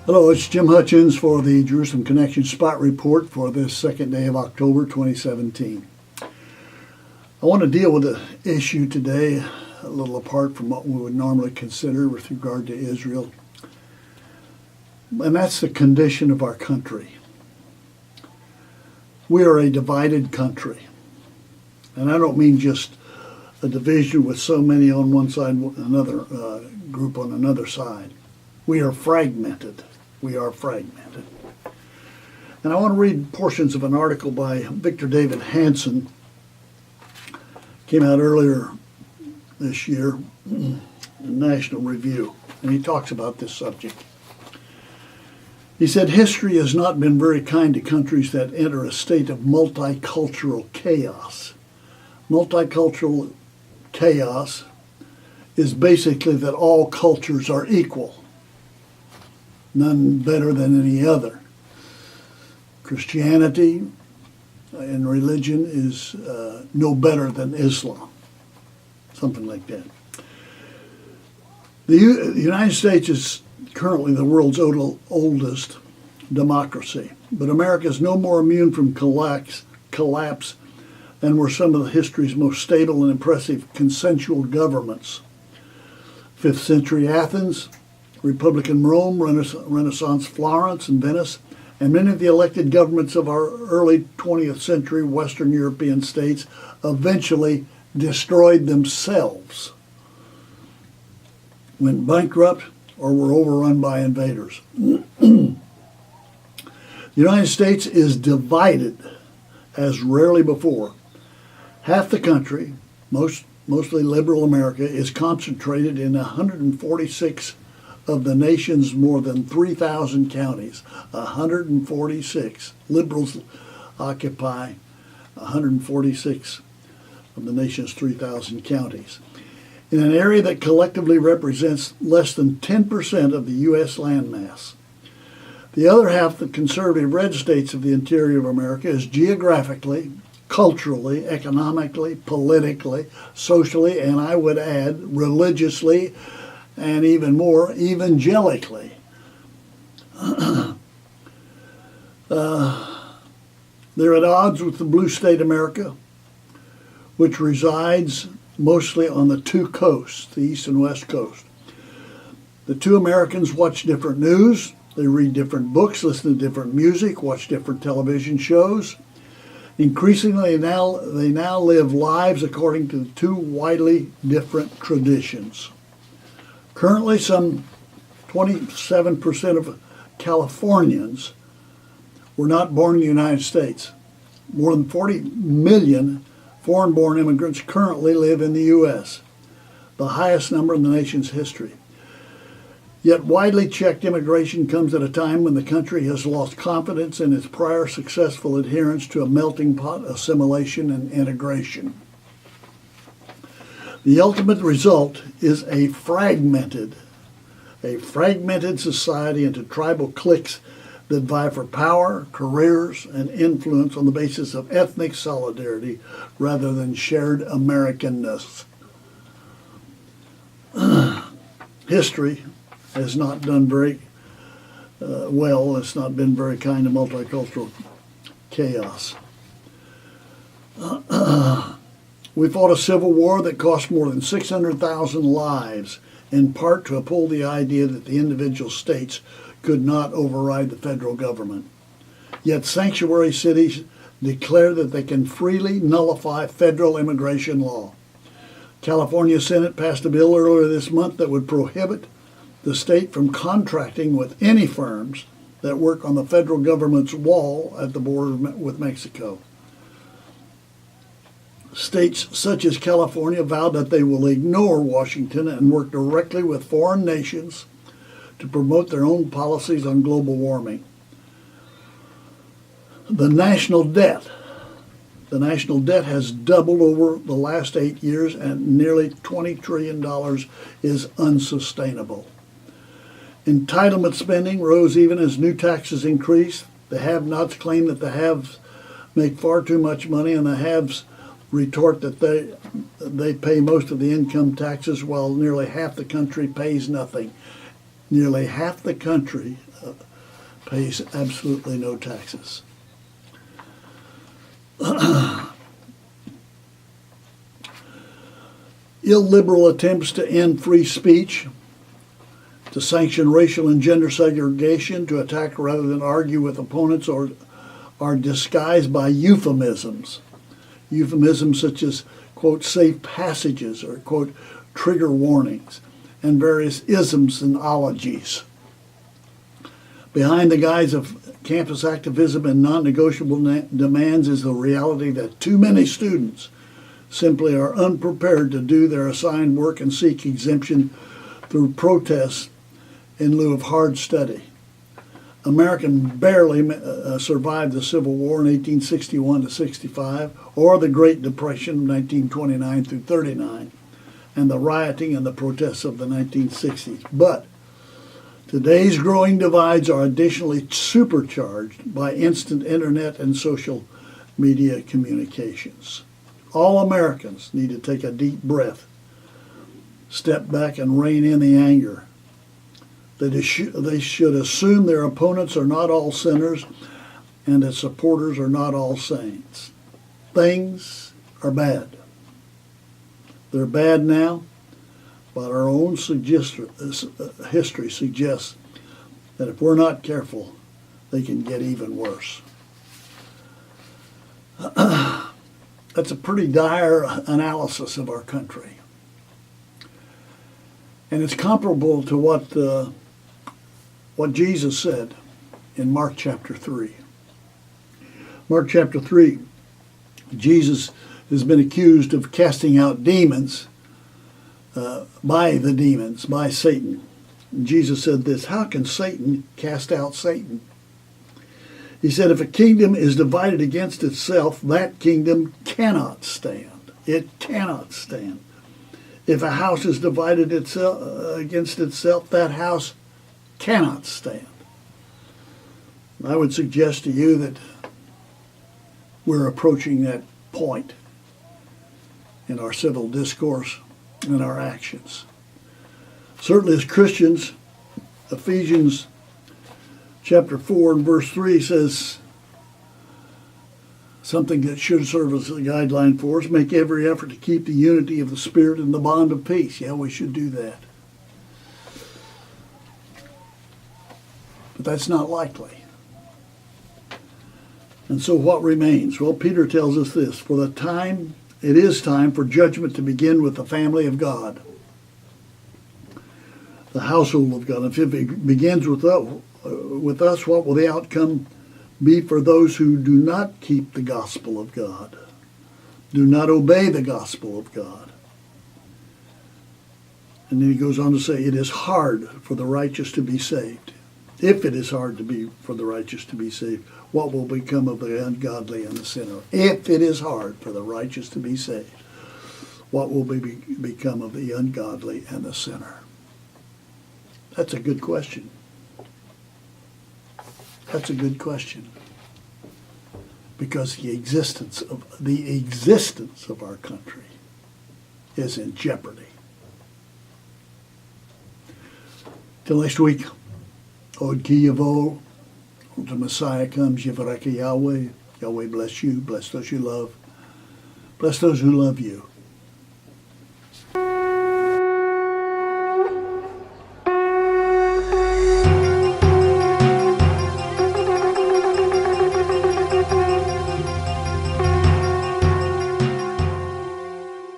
Hello, it's Jim Hutchins for the Jerusalem Connection Spot Report for this second day of October 2017. I want to deal with the issue today a little apart from what we would normally consider with regard to Israel, and that's the condition of our country. We are a divided country, and I don't mean just a division with so many on one side and another group on another side. We are fragmented. We are fragmented. And I want to read portions of an article by Victor David Hanson. Came out earlier this year in National Review, and he talks about this subject. He said, history has not been very kind to countries that enter a state of multicultural chaos. Multicultural chaos is basically that all cultures are equal. None better than any other. Christianity and religion is no better than Islam. Something like that. The United States is currently the world's oldest democracy, but America is no more immune from collapse than were some of history's most stable and impressive consensual governments. 5th century Athens, Republican Rome, Renaissance Florence and Venice, and many of the elected governments of our early 20th century Western European states eventually destroyed themselves, went bankrupt, or were overrun by invaders. The United States is divided as rarely before. Half the country, mostly liberal America, is concentrated in 146 of the nation's more than 3,000 counties. 146. Liberals occupy 146 of the nation's 3,000 counties. In an area that collectively represents less than 10% of the U.S. landmass. The other half, the conservative red states of the interior of America, is geographically, culturally, economically, politically, socially, and I would add religiously, and even more evangelically. They're at odds with the blue state America, which resides mostly on the two coasts, the east and west coast. The two Americans watch different news, they read different books, listen to different music, watch different television shows. Increasingly, they now live lives according to two widely different traditions. Currently, some 27% of Californians were not born in the United States. More than 40 million foreign-born immigrants currently live in the U.S., the highest number in the nation's history. Yet widely checked immigration comes at a time when the country has lost confidence in its prior successful adherence to a melting pot assimilation and integration. The ultimate result is a fragmented society into tribal cliques that vie for power, careers, and influence on the basis of ethnic solidarity rather than shared Americanness. History has not done very well. It's not been very kind to multicultural chaos. We fought a civil war that cost more than 600,000 lives, in part to uphold the idea that the individual states could not override the federal government. Yet sanctuary cities declare that they can freely nullify federal immigration law. California Senate passed a bill earlier this month that would prohibit the state from contracting with any firms that work on the federal government's wall at the border with Mexico. States such as California vowed that they will ignore Washington and work directly with foreign nations to promote their own policies on global warming. The national debt has doubled over the last 8 years, and nearly $20 trillion is unsustainable. Entitlement spending rose even as new taxes increased. The have-nots claim that the haves make far too much money, and the haves retort that they pay most of the income taxes while nearly half the country pays nothing. Nearly half the country pays absolutely no taxes. Illiberal attempts to end free speech, to sanction racial and gender segregation, to attack rather than argue with opponents, or are disguised by euphemisms. Euphemisms such as, quote, safe passages, or, quote, trigger warnings, and various isms and ologies. Behind the guise of campus activism and non-negotiable demands is the reality that too many students simply are unprepared to do their assigned work and seek exemption through protests in lieu of hard study. America barely survived the Civil War in 1861 to 65, or the Great Depression of 1929 through 39, and the rioting and the protests of the 1960s. But today's growing divides are additionally supercharged by instant internet and social media communications. All Americans need to take a deep breath, step back, and rein in the anger. They should assume their opponents are not all sinners and that supporters are not all saints. Things are bad. They're bad now, but our own history suggests that if we're not careful, they can get even worse. That's a pretty dire analysis of our country. And it's comparable to what Jesus said in Mark chapter 3. Mark chapter 3, Jesus has been accused of casting out demons by Satan. And Jesus said this, how can Satan cast out Satan? He said, if a kingdom is divided against itself, that kingdom cannot stand. It cannot stand. If a house is divided against itself, that house cannot stand. I would suggest to you that we're approaching that point in our civil discourse and our actions. Certainly as Christians, Ephesians chapter 4 and verse 3 says something that should serve as a guideline for us. Make every effort to keep the unity of the Spirit and the bond of peace. Yeah, we should do that. But that's not likely. And so what remains? Well, Peter tells us this, it is time for judgment to begin with the family of God, the household of God. If it begins with us, what will the outcome be for those who do not keep the gospel of God, do not obey the gospel of God? And then he goes on to say, it is hard for the righteous to be saved. If it is hard for the righteous to be saved, what will become of the ungodly and the sinner? If it is hard for the righteous to be saved, what will become of the ungodly and the sinner? That's a good question. That's a good question. Because the existence of our country is in jeopardy. Till next week. Od ki yavo, until Messiah comes, Yivareka Yahweh. Yahweh bless you, bless those you love, bless those who love you.